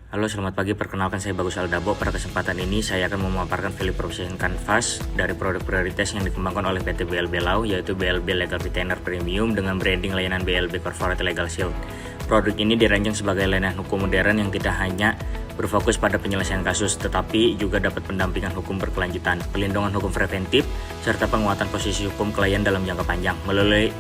Halo, selamat pagi. Perkenalkan, saya Bagus Aldabo. Pada kesempatan ini saya akan memaparkan value proposition Canvas dari produk prioritas yang dikembangkan oleh PT BLB Law, yaitu BLB Legal Retainer Premium dengan branding layanan BLB Corporate Legal Shield. Produk ini dirancang sebagai layanan hukum modern yang tidak hanya berfokus pada penyelesaian kasus, tetapi juga dapat pendampingan hukum berkelanjutan, pelindungan hukum preventif, serta penguatan posisi hukum klien dalam jangka panjang. Melalui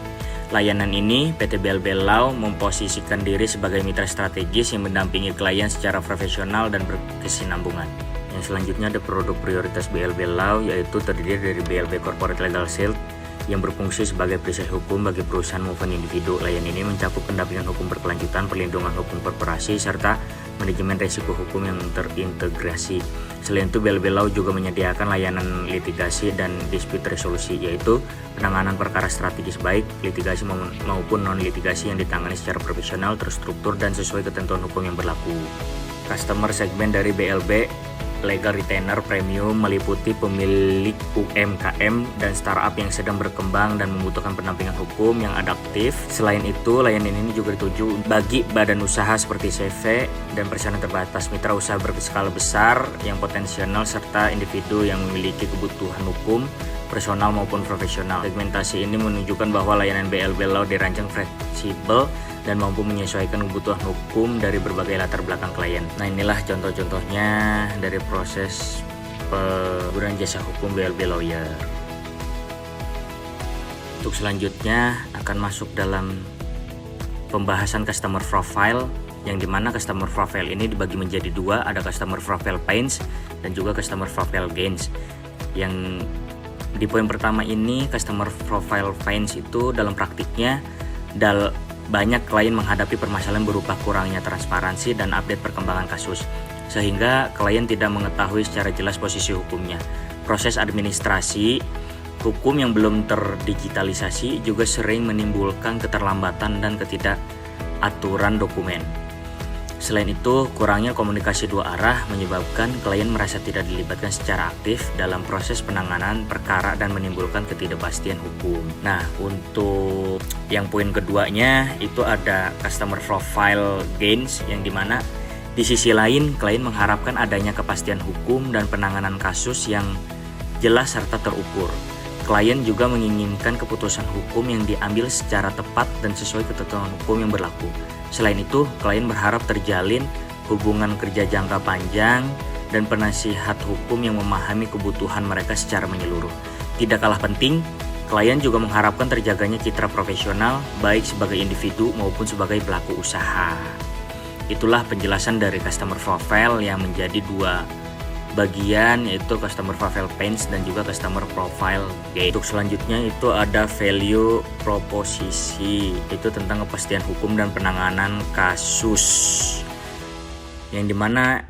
layanan ini, PT BLB Law memposisikan diri sebagai mitra strategis yang mendampingi klien secara profesional dan berkesinambungan. Yang selanjutnya ada produk prioritas BLB Law, yaitu terdiri dari BLB Corporate Legal Shield yang berfungsi sebagai perisai hukum bagi perusahaan maupun individu. Layanan ini mencakup pendampingan hukum berkelanjutan, perlindungan hukum korporasi, serta manajemen risiko hukum yang terintegrasi. Selain itu, BLB Law juga menyediakan layanan litigasi dan dispute resolusi, yaitu penanganan perkara strategis baik litigasi maupun non-litigasi yang ditangani secara profesional, terstruktur, dan sesuai ketentuan hukum yang berlaku. Customer segmen dari BLB Legal Retainer Premium meliputi pemilik UMKM dan startup yang sedang berkembang dan membutuhkan pendampingan hukum yang adaptif. Selain itu, layanan ini juga dituju bagi badan usaha seperti CV dan perusahaan terbatas, mitra usaha berskala besar yang potensial, serta individu yang memiliki kebutuhan hukum personal maupun profesional. Segmentasi ini menunjukkan bahwa layanan BLB Law dirancang fleksibel dan mampu menyesuaikan kebutuhan hukum dari berbagai latar belakang klien. Nah, inilah contoh-contohnya dari proses penggunaan jasa hukum BLB Lawyer. Untuk selanjutnya akan masuk dalam pembahasan customer profile, yang dimana customer profile ini dibagi menjadi dua, ada customer profile pains dan juga customer profile gains. Yang di poin pertama ini, customer profile pains itu dalam praktiknya banyak klien menghadapi permasalahan berupa kurangnya transparansi dan update perkembangan kasus, sehingga klien tidak mengetahui secara jelas posisi hukumnya. Proses administrasi hukum yang belum terdigitalisasi juga sering menimbulkan keterlambatan dan ketidakaturan dokumen. Selain itu, kurangnya komunikasi dua arah menyebabkan klien merasa tidak dilibatkan secara aktif dalam proses penanganan perkara dan menimbulkan ketidakpastian hukum. Nah, untuk yang poin keduanya itu ada customer profile gains, yang dimana di sisi lain klien mengharapkan adanya kepastian hukum dan penanganan kasus yang jelas serta terukur. Klien juga menginginkan keputusan hukum yang diambil secara tepat dan sesuai ketentuan hukum yang berlaku. Selain itu, klien berharap terjalin hubungan kerja jangka panjang dan penasihat hukum yang memahami kebutuhan mereka secara menyeluruh. Tidak kalah penting, klien juga mengharapkan terjaganya citra profesional baik sebagai individu maupun sebagai pelaku usaha. Itulah penjelasan dari customer profile yang menjadi dua bagian, yaitu customer profile pains dan juga customer profile gain. Untuk selanjutnya itu ada value proposisi, itu tentang kepastian hukum dan penanganan kasus, yang dimana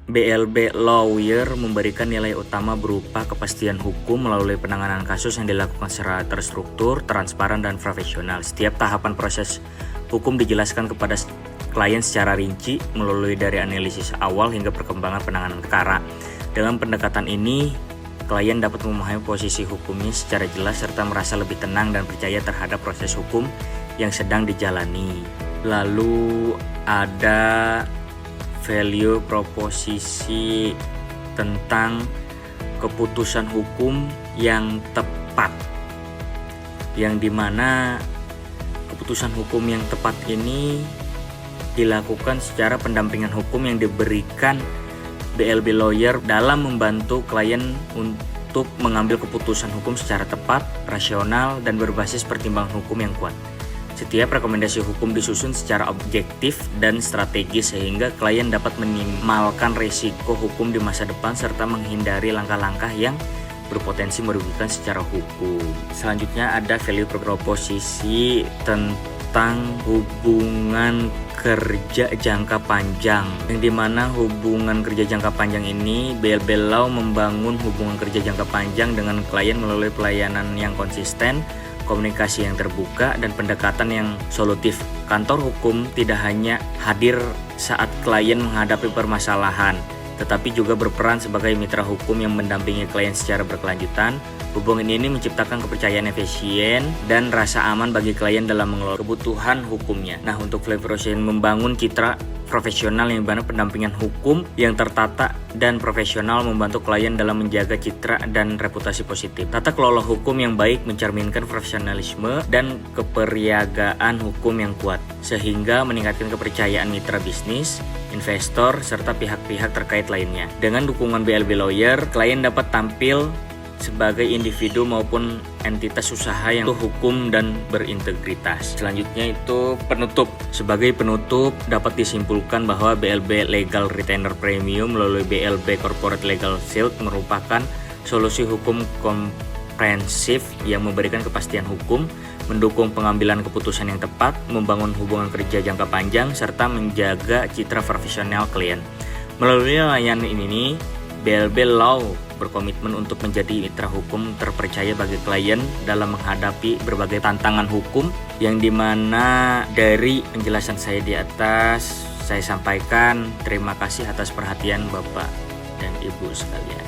BLB Lawyer memberikan nilai utama berupa kepastian hukum melalui penanganan kasus yang dilakukan secara terstruktur, transparan, dan profesional. Setiap tahapan proses hukum dijelaskan kepada klien secara rinci melalui dari analisis awal hingga perkembangan penanganan perkara. Dengan pendekatan ini, klien dapat memahami posisi hukumnya secara jelas serta merasa lebih tenang dan percaya terhadap proses hukum yang sedang dijalani. Lalu ada value proposisi tentang keputusan hukum yang tepat, yang dimana keputusan hukum yang tepat ini dilakukan secara pendampingan hukum yang diberikan BLB Lawyer dalam membantu klien untuk mengambil keputusan hukum secara tepat, rasional, dan berbasis pertimbangan hukum yang kuat. Setiap rekomendasi hukum disusun secara objektif dan strategis sehingga klien dapat meminimalkan risiko hukum di masa depan serta menghindari langkah-langkah yang berpotensi merugikan secara hukum. Selanjutnya ada value proposisi tentang hubungan kerja jangka panjang, yang dimana hubungan kerja jangka panjang ini BLB Law membangun hubungan kerja jangka panjang dengan klien melalui pelayanan yang konsisten, komunikasi yang terbuka, dan pendekatan yang solutif. Kantor hukum tidak hanya hadir saat klien menghadapi permasalahan, tetapi juga berperan sebagai mitra hukum yang mendampingi klien secara berkelanjutan, Hubungan ini menciptakan kepercayaan efisien dan rasa aman bagi klien dalam mengelola kebutuhan hukumnya. Nah, untuk Flevoration membangun citra profesional yang dimana pendampingan hukum yang tertata dan profesional membantu klien dalam menjaga citra dan reputasi positif. Tata kelola hukum yang baik mencerminkan profesionalisme dan keperiagaan hukum yang kuat, sehingga meningkatkan kepercayaan mitra bisnis, investor, serta pihak-pihak terkait lainnya. Dengan dukungan BLB Lawyer, klien dapat tampil sebagai individu maupun entitas usaha yang hukum dan berintegritas. Selanjutnya itu penutup. Sebagai penutup dapat disimpulkan bahwa BLB Legal Retainer Premium melalui BLB Corporate Legal Shield merupakan solusi hukum komprehensif yang memberikan kepastian hukum, mendukung pengambilan keputusan yang tepat, membangun hubungan kerja jangka panjang, serta menjaga citra profesional klien. Melalui layanan ini, BLB Law berkomitmen untuk menjadi mitra hukum terpercaya bagi klien dalam menghadapi berbagai tantangan hukum, yang dimana dari penjelasan saya di atas saya sampaikan terima kasih atas perhatian Bapak dan Ibu sekalian.